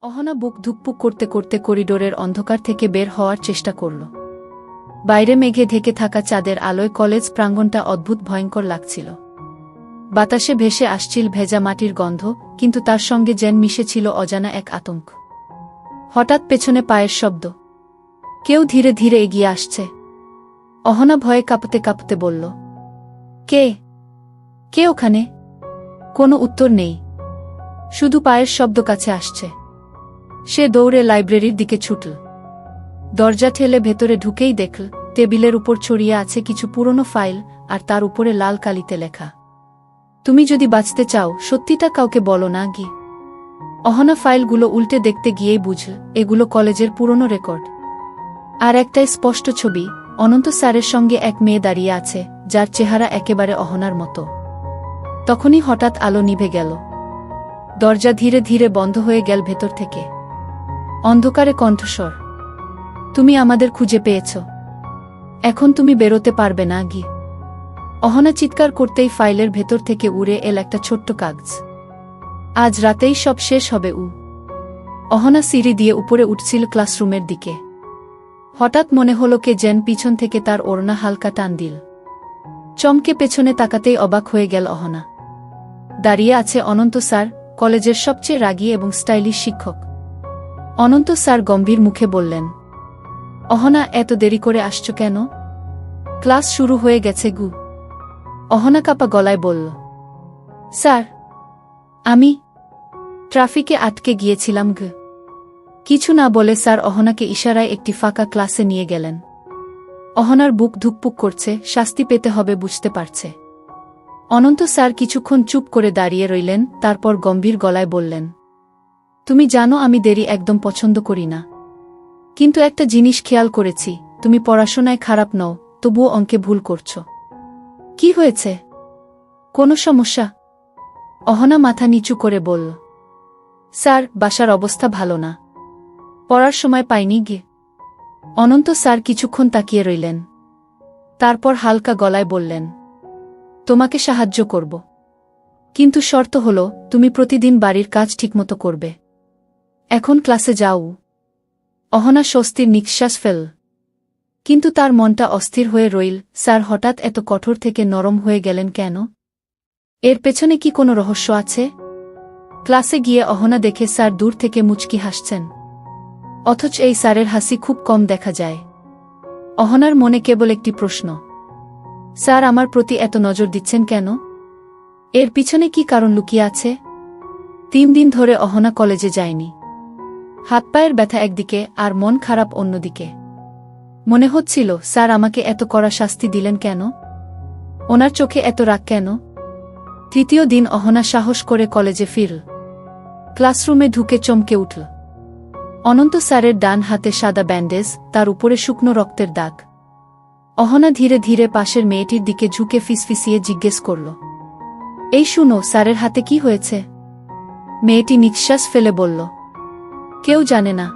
অহনা বুক ধুকপুক করতে করতে করিডোরের অন্ধকার থেকে বের হওয়ার চেষ্টা করল। বাইরে মেঘে ঢেকে থাকা চাঁদের আলোয় কলেজ প্রাঙ্গণটা অদ্ভুত ভয়ঙ্কর লাগছিল। বাতাসে ভেসে আসছিল ভেজা মাটির গন্ধ, কিন্তু তার সঙ্গে যেন মিশেছিল অজানা এক আতঙ্ক। হঠাৎ পেছনে পায়ের শব্দ। কেউ ধীরে ধীরে এগিয়ে আসছে। অহনা ভয়ে কাঁপতে কাঁপতে বলল, কে কে ওখানে? কোনো উত্তর নেই, শুধু পায়ের শব্দ কাছে আসছে। সে দৌড়ে লাইব্রেরির দিকে ছুটল। দরজা ঠেলে ভেতরে ঢুকেই দেখল টেবিলের উপর ছড়িয়ে আছে কিছু পুরনো ফাইল, আর তার উপরে লাল কালিতে লেখা, তুমি যদি বাঁচতে চাও সত্যিটা কাউকে বলো না গি। অহনা ফাইলগুলো উল্টে দেখতে গিয়েই বুঝল এগুলো কলেজের পুরনো রেকর্ড। আর একটাই স্পষ্ট ছবি, অনন্ত স্যারের সঙ্গে এক মেয়ে দাঁড়িয়ে আছে, যার চেহারা একেবারে অহনার মতো। তখনই হঠাৎ আলো নিভে গেল। দরজা ধীরে ধীরে বন্ধ হয়ে গেল ভেতর থেকে। অন্ধকারে কণ্ঠস্বর, তুমি আমাদের খুঁজে পেয়েছ, এখন তুমি বেরোতে পারবে না গি। অহনা চিৎকার করতেই ফাইলের ভেতর থেকে উড়ে এল একটা ছোট্ট কাগজ। আজ রাতেই সব শেষ হবে। অহনা সিঁড়ি দিয়ে উপরে উঠছিল ক্লাসরুমের দিকে। হঠাৎ মনে হলো কে যেন পিছন থেকে তার ওড়না হালকা টান দিল। চমকে পেছনে তাকাতেই অবাক হয়ে গেল অহনা। দাঁড়িয়ে আছে অনন্ত স্যার, কলেজের সবচেয়ে রাগী এবং স্টাইলিশ শিক্ষক। অনন্ত স্যার গম্ভীর মুখে বললেন, অহনা, এত দেরি করে আসছো কেন? ক্লাস শুরু হয়ে গেছে গু। অহনা কাঁপা গলায় বলল, স্যার, আমি ট্রাফিকে আটকে গিয়েছিলাম গু। কিছু না বলে স্যার অহনাকে ইশারায় একটি ফাঁকা ক্লাসে নিয়ে গেলেন। অহনার বুক ধুকপুক করছে, শাস্তি পেতে হবে বুঝতে পারছে। অনন্ত স্যার কিছুক্ষণ চুপ করে দাঁড়িয়ে রইলেন, তারপর গম্ভীর গলায় বললেন, তুমি জানো আমি দেরি একদম পছন্দ করি না, কিন্তু একটা জিনিস খেয়াল করেছি, তুমি পড়াশোনায় খারাপ নও, তবুও অঙ্কে ভুল করছো। কি হয়েছে? কোনো সমস্যা? অহনা মাথা নিচু করে বলল, স্যার, বাসার অবস্থা ভালো না, পড়ার সময় পাইনি গে। অনন্ত স্যার কিছুক্ষণ তাকিয়ে রইলেন, তারপর হালকা গলায় বললেন, তোমাকে সাহায্য করব, কিন্তু শর্ত হলো তুমি প্রতিদিন বাড়ির কাজ ঠিকমতো করবে। এখন ক্লাসে যাও। অহনা স্বস্তির নিঃশ্বাস ফেল, কিন্তু তার মনটা অস্থির হয়ে রইল। স্যার হঠাৎ এত কঠোর থেকে নরম হয়ে গেলেন কেন? এর পেছনে কি কোনো রহস্য আছে? ক্লাসে গিয়ে অহনা দেখে স্যার দূর থেকে মুচকি হাসছেন, অথচ এই স্যারের হাসি খুব কম দেখা যায়। অহনার মনে কেবল একটি প্রশ্ন, স্যার আমার প্রতি এত নজর দিচ্ছেন কেন? এর পিছনে কি কারণ লুকিয়ে আছে? 3 দিন ধরে অহনা কলেজে যায়নি। হাত পায়ের ব্যথা একদিকে আর মন খারাপ অন্যদিকে। মনে হচ্ছিল, স্যার আমাকে এত কড়া শাস্তি দিলেন কেন? ওনার চোখে এত রাগ কেন? 3য় দিন অহনা সাহস করে কলেজে ফিরল। ক্লাসরুমে ঢুকে চমকে উঠল। অনন্ত স্যারের ডান হাতে সাদা ব্যান্ডেজ, তার উপরে শুকনো রক্তের দাগ। অহনা ধীরে ধীরে পাশের মেয়েটির দিকে ঝুঁকে ফিসফিসিয়ে জিজ্ঞেস করল, এই শুনো, স্যারের হাতে কি হয়েছে? মেয়েটি নিঃশ্বাস ফেলে বলল, কেউ জানে না।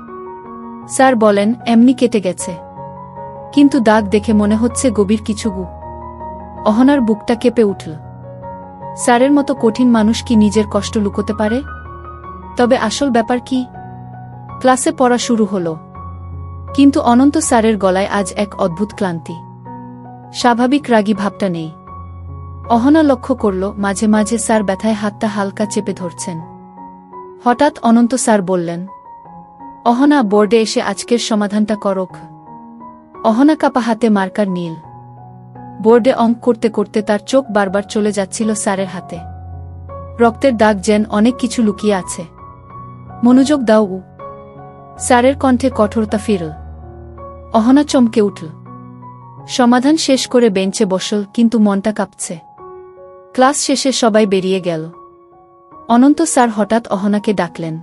স্যার বলেন এমনি কেটে গেছে, কিন্তু দাগ দেখে মনে হচ্ছে গভীর কিছু গু। অহনার বুকটা কেঁপে উঠল। স্যারের মতো কঠিন মানুষ কি নিজের কষ্ট লুকোতে পারে? তবে আসল ব্যাপার কি? ক্লাসে পড়া শুরু হলো, কিন্তু অনন্ত স্যারের গলায় আজ এক অদ্ভুত ক্লান্তি। স্বাভাবিক রাগী ভাবটা নেই। অহনা লক্ষ্য করল মাঝে মাঝে স্যার ব্যথায় হাতটা হালকা চেপে ধরছেন। হঠাৎ অনন্ত স্যার বললেন, অহনা, বোর্ডে এসে আজকের সমাধানটা করক। অহনা কাপা হাতে মার্কার নীল। বোর্ডে অঙ্ক করতে করতে তার চোখ বারবার চলে যাচ্ছিল স্যারের হাতে। রক্তের দাগ যেন অনেক কিছু লুকিয়ে আছে। মনোযোগ দাও। স্যারের কণ্ঠে কঠোরতা ফিরল। অহনা চমকে উঠল। সমাধান শেষ করে বেঞ্চে বসল, কিন্তু মনটা কাঁপছে। ক্লাস শেষে সবাই বেরিয়ে গেল। অনন্ত স্যার হঠাৎ অহনাকে ডাকলেন,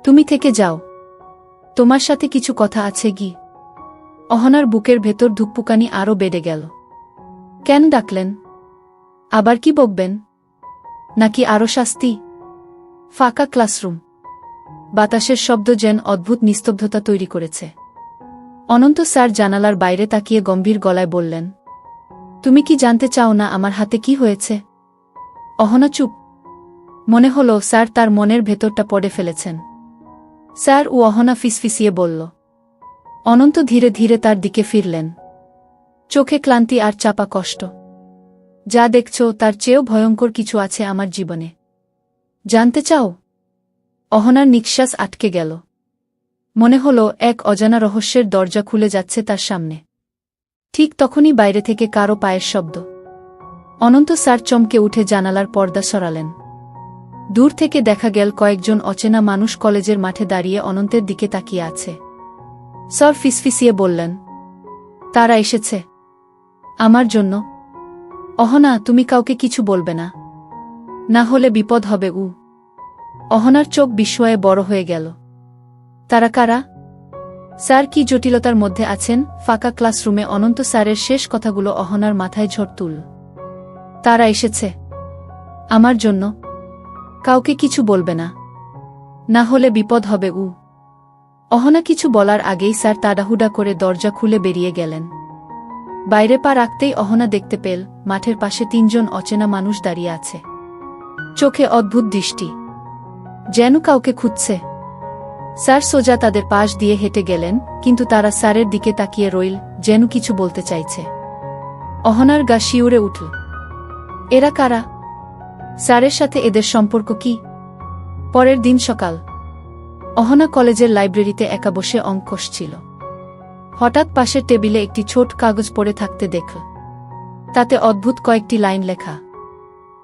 তুমি থেকে যাও, তোমার সাথে কিছু কথা আছে গি। অহনার বুকের ভেতর ধুকপুকানি আরও বেড়ে গেল। কেন ডাকলেন? আবার কি বকবেন? নাকি আরও শাস্তি? ফাঁকা ক্লাসরুম, বাতাসের শব্দ যেন অদ্ভুত নিস্তব্ধতা তৈরি করেছে। অনন্ত স্যার জানালার বাইরে তাকিয়ে গম্ভীর গলায় বললেন, তুমি কি জানতে চাও না আমার হাতে কি হয়েছে? অহনা চুপ। মনে হলো স্যার তার মনের ভেতরটা পড়ে ফেলেছেন। স্যার, ও অহনা ফিসফিসিয়ে বলল। অনন্ত ধীরে ধীরে তার দিকে ফিরলেন, চোখে ক্লান্তি আর চাপা কষ্ট। যা দেখছ তার চেয়েও ভয়ঙ্কর কিছু আছে আমার জীবনে। জানতে চাও? অহনার নিঃশ্বাস আটকে গেল। মনে হলো এক অজানা রহস্যের দরজা খুলে যাচ্ছে তার সামনে। ঠিক তখনই বাইরে থেকে কারো পায়ের শব্দ। অনন্ত স্যার চমকে উঠে জানালার পর্দা সরালেন। দূর থেকে দেখা গেল কয়েকজন অচেনা মানুষ কলেজের মাঠে দাঁড়িয়ে অনন্তের দিকে তাকিয়ে আছে। স্যার ফিসফিসিয়ে বললেন, তারা এসেছে আমার জন্য। অহনা, তুমি কাউকে কিছু বলবে না, না হলে বিপদ হবে। অহনার চোখ বিস্ময়ে বড় হয়ে গেল। তারা কারা? স্যার কি জটিলতার মধ্যে আছেন? ফাঁকা ক্লাসরুমে অনন্ত স্যারের শেষ কথাগুলো অহনার মাথায় ঝড় তুলল। তারা এসেছে আমার জন্য। কাউকে কিছু বলবে না, না হলে বিপদ হবে। অহনা কিছু বলার আগেই স্যার তাড়াহুড়া করে দরজা খুলে বেরিয়ে গেলেন। বাইরে পা রাখতেই অহনা দেখতে পেল মাঠের পাশে 3 জন অচেনা মানুষ দাঁড়িয়ে আছে, চোখে অদ্ভুত দৃষ্টি, যেন কাউকে খুঁজছে। স্যার সোজা তাদের পাশ দিয়ে হেঁটে গেলেন, কিন্তু তারা স্যারের দিকে তাকিয়ে রইল, যেন কিছু বলতে চাইছে। অহনার গা শিউরে উঠল। এরা কারা? স্যারের সাথে এদের সম্পর্ক কি? পরের দিন সকাল, অহনা কলেজের লাইব্রেরিতে একা বসে অঙ্ক কষছিল। হঠাৎ পাশের টেবিলে একটি ছোট কাগজ পড়ে থাকতে দেখল। তাতে অদ্ভুত কয়েকটি লাইন লেখা।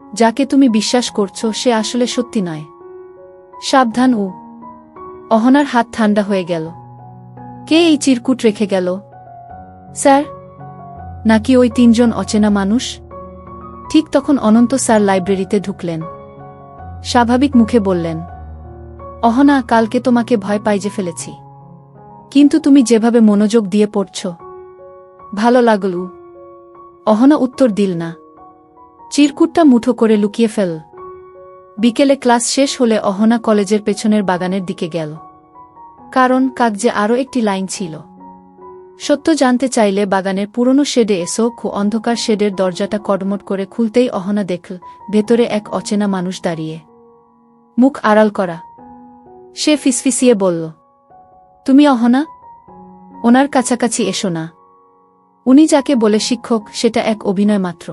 যাকে তুমি বিশ্বাস করছো সে আসলে সত্যি নয়, সাবধান। অহনার হাত ঠান্ডা হয়ে গেল। কে এই চিরকুট রেখে গেল? স্যার, নাকি ওই 3 জন অচেনা মানুষ? ঠিক তখন অনন্ত স্যার লাইব্রেরিতে ঢুকলেন। স্বাভাবিক মুখে বললেন, অহনা, কালকে তোমাকে ভয় পাইয়ে ফেলেছি, কিন্তু তুমি যেভাবে মনোযোগ দিয়ে পড়ছ, ভালো লাগল। অহনা উত্তর দিল না, চিরকুটটা মুঠো করে লুকিয়ে ফেল। বিকেলে ক্লাস শেষ হলে অহনা কলেজের পেছনের বাগানের দিকে গেল, কারণ কাগজে আরও একটি লাইন ছিল। সত্য জানতে চাইলে বাগানের পুরনো শেডে এসো। অন্ধকার শেডের দরজাটা কড়মট করে খুলতেই অহনা দেখল ভেতরে এক অচেনা মানুষ দাঁড়িয়ে, মুখ আড়াল করা। সে ফিসফিসিয়ে বলল, তুমি অহনা? ওনার কাছাকাছি এসো না। উনি যাকে বলে শিক্ষক সেটা এক অভিনয় মাত্র।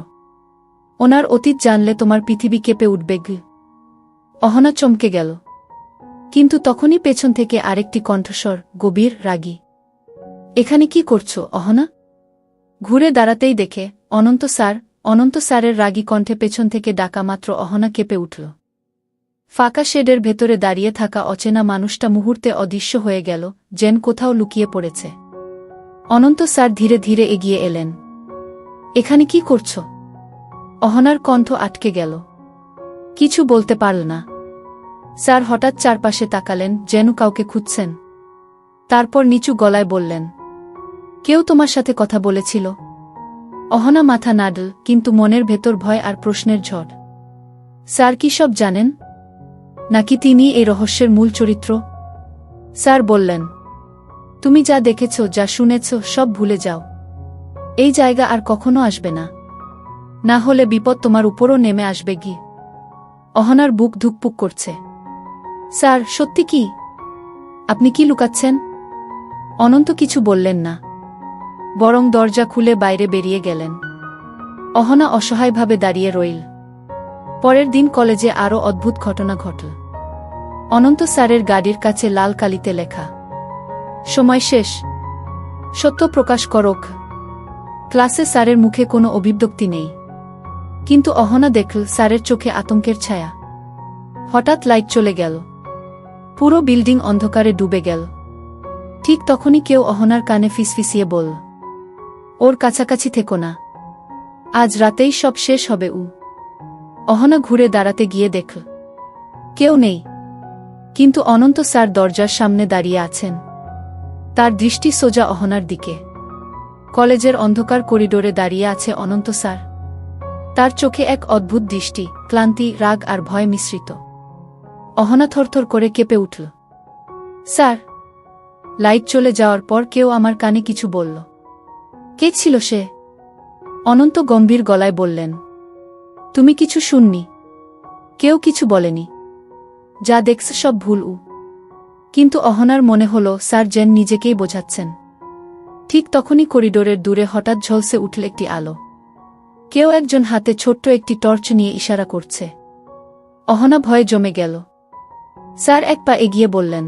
ওনার অতীত জানলে তোমার পৃথিবী কেঁপে উঠবে। অহনা চমকে গেল, কিন্তু তখনই পেছন থেকে আরেকটি কণ্ঠস্বর, গভীর, রাগী। এখানে কি করছো অহনা? ঘুরে দাঁড়াতেই দেখে অনন্ত স্যার। অনন্ত স্যারের রাগী কণ্ঠে পেছন থেকে ডাকা মাত্র অহনা কেঁপে উঠল। ফাঁকা শেডের ভেতরে দাঁড়িয়ে থাকা অচেনা মানুষটা মুহূর্তে অদৃশ্য হয়ে গেল, যেন কোথাও লুকিয়ে পড়েছে। অনন্ত স্যার ধীরে ধীরে এগিয়ে এলেন। এখানে কি করছো? অহনার কণ্ঠ আটকে গেল, কিছু বলতে পারল না। স্যার হঠাৎ চারপাশে তাকালেন, যেন কাউকে খুঁজছেন। তারপর নিচু গলায় বললেন, কেউ তোমার সাথে কথা বলেছিল? অহনা মাথা নাড়ল, কিন্তু মনের ভেতর ভয় আর প্রশ্নের ঝড়। স্যার কি সব জানেন, নাকি তিনি এই রহস্যের মূল চরিত্র? স্যার বললেন, তুমি যা দেখেছ, যা শুনেছ, সব ভুলে যাও। এই জায়গা আর কখনো আসবে না, না হলে বিপদ তোমার উপরও নেমে আসবে। অহনার বুক ধুকপুক করছে। স্যার, সত্যি কি? আপনি কি লুকাচ্ছেন? অনন্ত কিছু বললেন না, বরং দরজা খুলে বাইরে বেরিয়ে গেলেন। অহনা অসহায়ভাবে দাঁড়িয়ে রইল। পরের দিন কলেজে আরও অদ্ভুত ঘটনা ঘটল। অনন্ত স্যারের গাড়ির কাছে লাল কালিতে লেখা, সময় শেষ, সত্য প্রকাশ করক। ক্লাসে স্যারের মুখে কোনো অভিব্যক্তি নেই, কিন্তু অহনা দেখল স্যারের চোখে আতঙ্কের ছায়া। হঠাৎ লাইট চলে গেল, পুরো বিল্ডিং অন্ধকারে ডুবে গেল। ঠিক তখনই কেউ অহনার কানে ফিসফিসিয়ে বলল, ওর কাছাকাছি থেকো না, আজ রাতেই সব শেষ হবে। অহনা ঘুরে দাঁড়াতে গিয়ে দেখল কেউ নেই, কিন্তু অনন্ত স্যার দরজার সামনে দাঁড়িয়ে আছেন। তার দৃষ্টি সোজা অহনার দিকে। কলেজের অন্ধকার করিডোরে দাঁড়িয়ে আছে অনন্ত স্যার। তার চোখে এক অদ্ভুত দৃষ্টি, ক্লান্তি, রাগ আর ভয় মিশ্রিত। অহনা থরথর করে কেঁপে উঠল। স্যার! লাইট চলে যাওয়ার পর কেউ আমার কানে কিছু বলল। কে ছিল সে? অনন্ত গম্ভীর গলায় বললেন, তুমি কিছু শুননি, কেউ কিছু বলেনি, যা দেখছ সব ভুল। কিন্তু অহনার মনে হল স্যার জেন নিজেকেই বোঝাচ্ছেন। ঠিক তখনই করিডোরের দূরে হঠাৎ ঝলসে উঠল একটি আলো। কেউ একজন হাতে ছোট্ট একটি টর্চ নিয়ে ইশারা করছে। অহনা ভয়ে জমে গেল। স্যার এক পা এগিয়ে বললেন,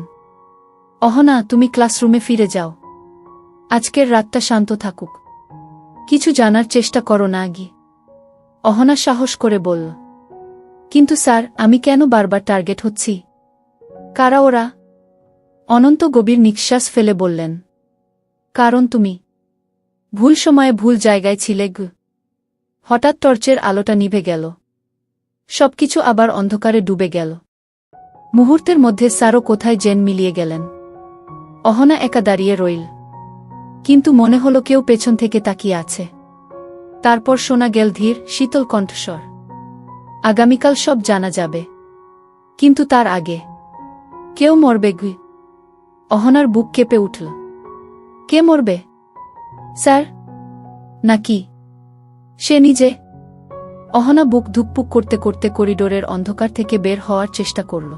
অহনা, তুমি ক্লাসরুমে ফিরে যাও। আজকের রাতটা শান্ত থাকুক। কিছু জানার চেষ্টা করো না আগে। অহনা সাহস করে বলল, কিন্তু স্যার, আমি কেন বারবার টার্গেট হচ্ছি? কারা ওরা? অনন্ত গভীর নিঃশ্বাস ফেলে বললেন, কারণ তুমি ভুল সময়ে ভুল জায়গায় ছিলে গু। হঠাৎ টর্চের আলোটা নিভে গেল। সবকিছু আবার অন্ধকারে ডুবে গেল। মুহূর্তের মধ্যে স্যারও কোথায় জেন মিলিয়ে গেলেন। অহনা একা দাঁড়িয়ে রইল, কিন্তু মনে হলো কেউ পেছন থেকে তাকিয়ে আছে। তারপর শোনা গেল ধীর, শীতল কণ্ঠস্বর, আগামীকাল সব জানা যাবে, কিন্তু তার আগে কেউ মরবে গু। অহনার বুক কেঁপে উঠল। কে মরবে? স্যার নাকি সে নিজে? অহনা বুক ধুকপুক করতে করতে করিডোরের অন্ধকার থেকে বের হওয়ার চেষ্টা করল।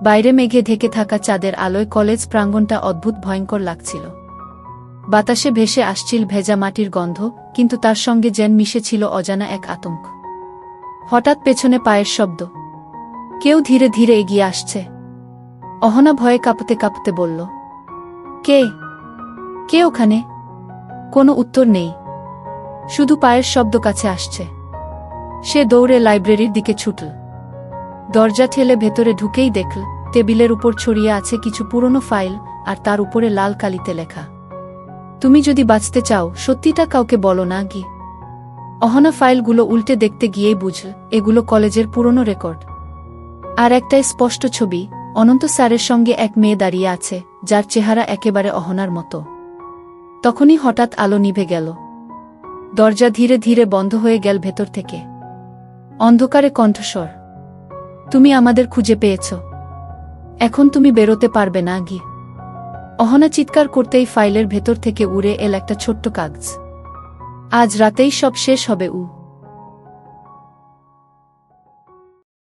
বাইরে মেঘে ঢেকে থাকা চাঁদের আলোয় কলেজ প্রাঙ্গণটা অদ্ভুত ভয়ঙ্কর লাগছিল। বাতাসে ভেসে আসছিল ভেজা মাটির গন্ধ, কিন্তু তার সঙ্গে যেন মিশেছিল অজানা এক আতঙ্ক। হঠাৎ পেছনে পায়ের শব্দ। কেউ ধীরে ধীরে এগিয়ে আসছে। অহনা ভয়ে কাঁপতে কাঁপতে বলল, কে? কে ওখানে? কোনো উত্তর নেই, শুধু পায়ের শব্দ কাছে আসছে। সে দৌড়ে লাইব্রেরির দিকে ছুটল। দরজা ঠেলে ভেতরে ঢুকেই দেখল টেবিলের উপর ছড়িয়ে আছে কিছু পুরনো ফাইল, আর তার উপরে লাল কালিতে লেখা, তুমি যদি বাঁচতে চাও সত্যিটা কাউকে বলো না গি। অহনা ফাইলগুলো উল্টে দেখতে গিয়েই বুঝল এগুলো কলেজের পুরনো রেকর্ড। আর একটাই স্পষ্ট ছবি, অনন্ত স্যারের সঙ্গে এক মেয়ে দাঁড়িয়ে আছে, যার চেহারা একেবারে অহনার মতো। তখনই হঠাৎ আলো নিভে গেল। দরজা ধীরে ধীরে বন্ধ হয়ে গেল ভেতর থেকে। অন্ধকারে কণ্ঠস্বর, তুমি আমাদের খুঁজে পেয়েছ, এখন তুমি বেরোতে পারবে না গি। অহনা চিৎকার করতেই ফাইলের ভেতর থেকে উড়ে এল একটা ছোট্ট কাগজ। আজ রাতেই সব শেষ হবে।